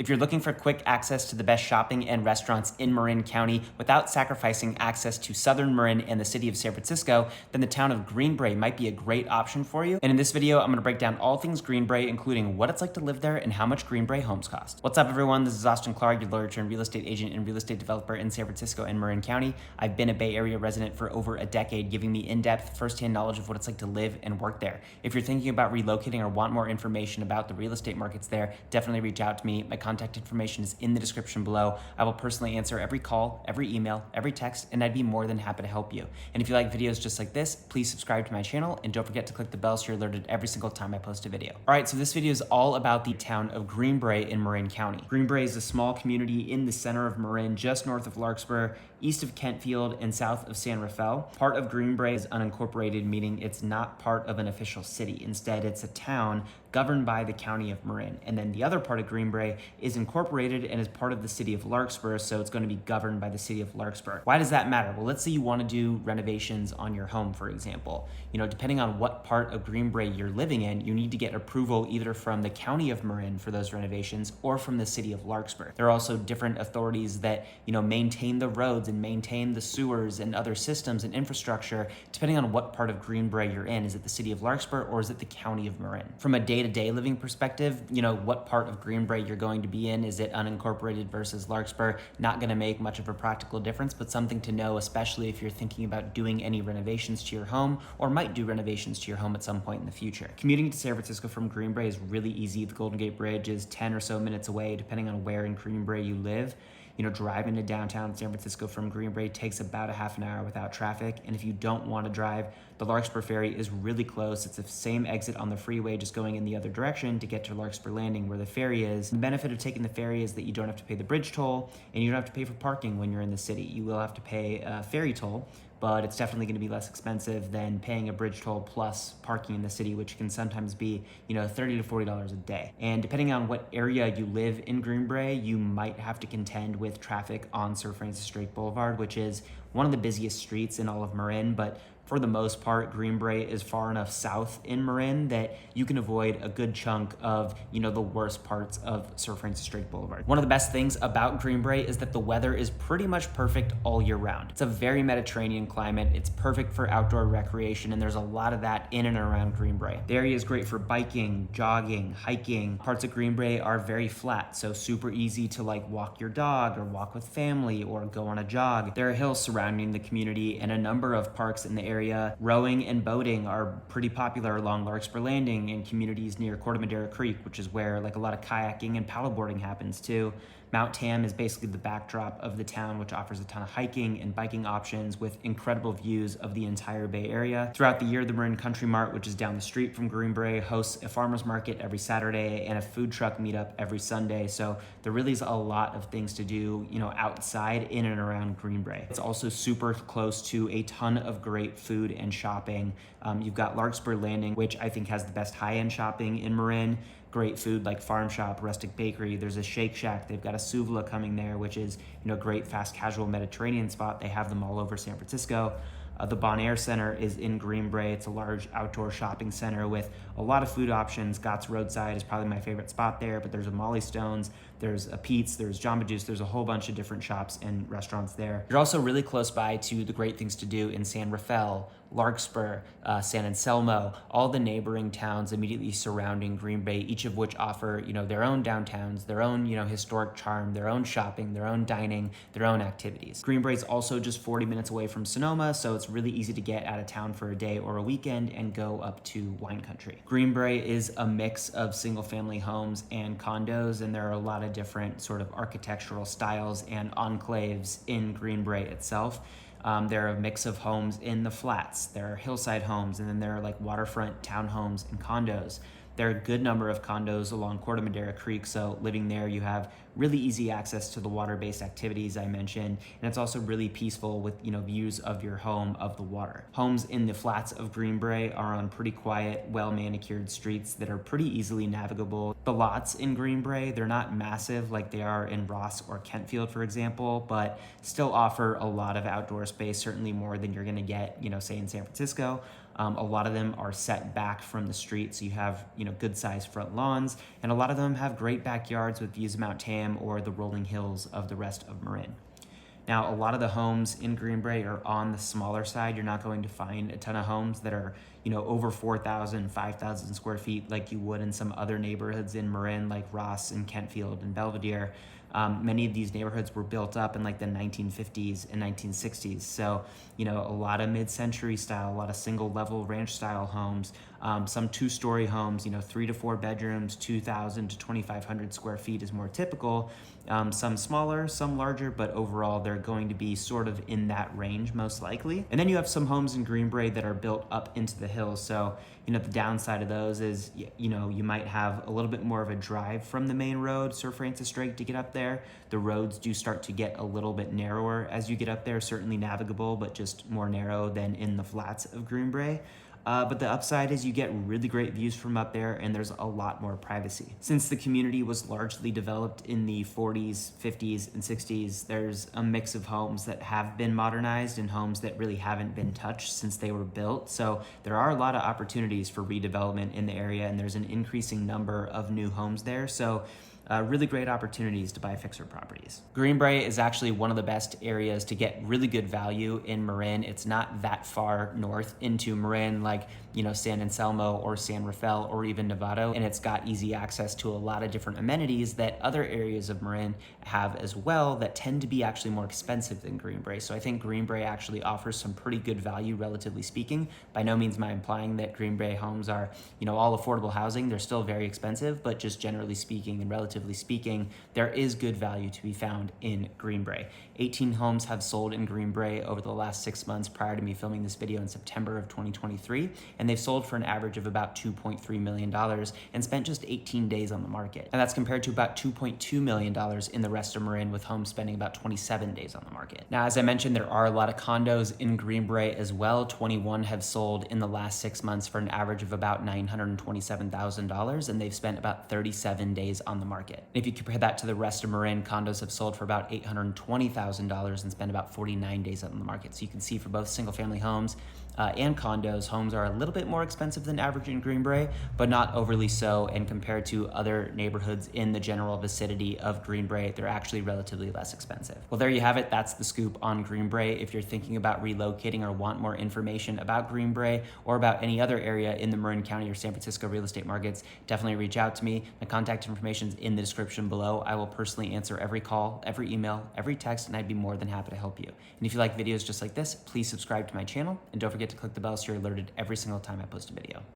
If you're looking for quick access to the best shopping and restaurants in Marin County without sacrificing access to southern Marin and the city of San Francisco, then the town of Greenbrae might be a great option for you. And in this video, I'm going to break down all things Greenbrae, including what it's like to live there and how much Greenbrae homes cost. What's up, everyone? This is Austin Clark, your lawyer turned real estate agent and real estate developer in San Francisco and Marin County. I've been a Bay Area resident for over a decade, giving me in-depth, firsthand knowledge of what it's like to live and work there. If you're thinking about relocating or want more information about the real estate markets there, definitely reach out to me. My contact information is in the description below. I will personally answer every call, every email, every text, and I'd be more than happy to help you. And if you like videos just like this, please subscribe to my channel and don't forget to click the bell so you're alerted every single time I post a video. All right, so this video is all about the town of Greenbrae in Marin County. Greenbrae is a small community in the center of Marin, just north of Larkspur, east of Kentfield, and south of San Rafael. Part of Greenbrae is unincorporated, meaning it's not part of an official city. Instead, it's a town governed by the county of Marin. And then the other part of Greenbrae is incorporated and is part of the city of Larkspur, so it's going to be governed by the city of Larkspur. Why does that matter? Well, let's say you want to do renovations on your home, for example. Depending on what part of Greenbrae you're living in, you need to get approval either from the county of Marin for those renovations or from the city of Larkspur. There are also different authorities that, maintain the roads and maintain the sewers and other systems and infrastructure, depending on what part of Greenbrae you're in. Is it the city of Larkspur or is it the county of Marin? From a day-to-day living perspective, what part of Greenbrae you're going to be in. Is it unincorporated versus Larkspur? Not going to make much of a practical difference, but something to know, especially if you're thinking about doing any renovations to your home or might do renovations to your home at some point in the future. Commuting to San Francisco from Greenbrae is really easy. The Golden Gate Bridge is 10 or so minutes away, depending on where in Greenbrae you live. Driving to downtown San Francisco from Greenbrae takes about a half an hour without traffic. And if you don't want to drive, the Larkspur ferry is really close. It's the same exit on the freeway, just going in the other direction to get to Larkspur Landing where the ferry is. The benefit of taking the ferry is that you don't have to pay the bridge toll and you don't have to pay for parking when you're in the city. You will have to pay a ferry toll, but it's definitely going to be less expensive than paying a bridge toll plus parking in the city, which can sometimes be, $30 to $40 a day. And depending on what area you live in Greenbrae, you might have to contend with traffic on Sir Francis Drake Boulevard, which is one of the busiest streets in all of Marin, but for the most part, Greenbrae is far enough south in Marin that you can avoid a good chunk of, the worst parts of Sir Francis Drake Boulevard. One of the best things about Greenbrae is that the weather is pretty much perfect all year round. It's a very Mediterranean climate. It's perfect for outdoor recreation, and there's a lot of that in and around Greenbrae. The area is great for biking, jogging, hiking. Parts of Greenbrae are very flat, so super easy to walk your dog or walk with family or go on a jog. There are hills surrounding the community and a number of parks in the area. Rowing and boating are pretty popular along Larkspur Landing and communities near Corte Madera Creek, which is where a lot of kayaking and paddleboarding happens too. Mount Tam is basically the backdrop of the town, which offers a ton of hiking and biking options with incredible views of the entire Bay Area. Throughout the year, the Marin Country Mart, which is down the street from Greenbrae, hosts a farmer's market every Saturday and a food truck meetup every Sunday. So there really is a lot of things to do, outside in and around Greenbrae. It's also super close to a ton of great food and shopping. You've got Larkspur Landing, which I think has the best high-end shopping in Marin. Great food like Farm Shop, Rustic Bakery. There's a Shake Shack. They've got a Suvla coming there, which is great fast casual Mediterranean spot. They have them all over San Francisco. The Bon Air Center is in Greenbrae. It's a large outdoor shopping center with a lot of food options. Gott's Roadside is probably my favorite spot there, but there's a Molly Stone's, there's a Pete's, there's Jamba Juice, there's a whole bunch of different shops and restaurants there. You're also really close by to the great things to do in San Rafael, Larkspur, San Anselmo, all the neighboring towns immediately surrounding Greenbrae, each of which offer, their own downtowns, their own, historic charm, their own shopping, their own dining, their own activities. Greenbrae is also just 40 minutes away from Sonoma, so it's really easy to get out of town for a day or a weekend and go up to wine country. Greenbrae is a mix of single-family homes and condos, and there are a lot of different sort of architectural styles and enclaves in Greenbrae itself. There are a mix of homes in the flats. There are hillside homes, and then there are waterfront townhomes and condos. There are a good number of condos along Corte Madera Creek, so living there you have really easy access to the water-based activities I mentioned, and it's also really peaceful with views of your home of the water. Homes in the flats of Greenbrae are on pretty quiet, well-manicured streets that are pretty easily navigable. The lots in Greenbrae, they're not massive like they are in Ross or Kentfield, for example, but still offer a lot of outdoor space, certainly more than you're gonna get, say in San Francisco. A lot of them are set back from the street, so you have good sized front lawns, and a lot of them have great backyards with views of Mount Tam or the rolling hills of the rest of Marin. Now, a lot of the homes in Greenbrae are on the smaller side. You're not going to find a ton of homes that are, over 4,000, 5,000 square feet like you would in some other neighborhoods in Marin, like Ross and Kentfield and Belvedere. Many of these neighborhoods were built up in like the 1950s and 1960s. So, a lot of mid-century style, a lot of single level ranch style homes, some 2-story homes, 3 to 4 bedrooms, 2,000 to 2,500 square feet is more typical. Some smaller, some larger, but overall they're going to be sort of in that range most likely. And then you have some homes in Greenbrae that are built up into the hills. So, the downside of those is, you might have a little bit more of a drive from the main road, Sir Francis Drake, to get up there. The roads do start to get a little bit narrower as you get up there, certainly navigable, but just more narrow than in the flats of Greenbrae. But the upside is you get really great views from up there, and there's a lot more privacy. Since the community was largely developed in the 40s, 50s, and 60s, there's a mix of homes that have been modernized and homes that really haven't been touched since they were built. So there are a lot of opportunities for redevelopment in the area, and there's an increasing number of new homes there. So really great opportunities to buy fixer properties. Greenbrae is actually one of the best areas to get really good value in Marin. It's not that far north into Marin like, San Anselmo or San Rafael or even Novato, and it's got easy access to a lot of different amenities that other areas of Marin have as well that tend to be actually more expensive than Greenbrae. So I think Greenbrae actually offers some pretty good value, relatively speaking. By no means am I implying that Greenbrae homes are, all affordable housing. They're still very expensive, but just generally speaking and relatively speaking, there is good value to be found in Greenbrae. 18 homes have sold in Greenbrae over the last 6 months prior to me filming this video in September of 2023, and they've sold for an average of about $2.3 million and spent just 18 days on the market. And that's compared to about $2.2 million in the rest of Marin, with homes spending about 27 days on the market. Now, as I mentioned, there are a lot of condos in Greenbrae as well. 21 have sold in the last 6 months for an average of about $927,000, and they've spent about 37 days on the market. If you compare that to the rest of Marin, condos have sold for about $820,000 and spent about 49 days on the market. So you can see for both single family homes and condos, homes are a little bit more expensive than average in Greenbrae, but not overly so. And compared to other neighborhoods in the general vicinity of Greenbrae, they're actually relatively less expensive. Well, there you have it. That's the scoop on Greenbrae. If you're thinking about relocating or want more information about Greenbrae or about any other area in the Marin County or San Francisco real estate markets, definitely reach out to me. My contact information is in the description below. I will personally answer every call, every email, every text, and I'd be more than happy to help you. And if you like videos just like this, please subscribe to my channel, and don't forget to click the bell so you're alerted every single time I post a video.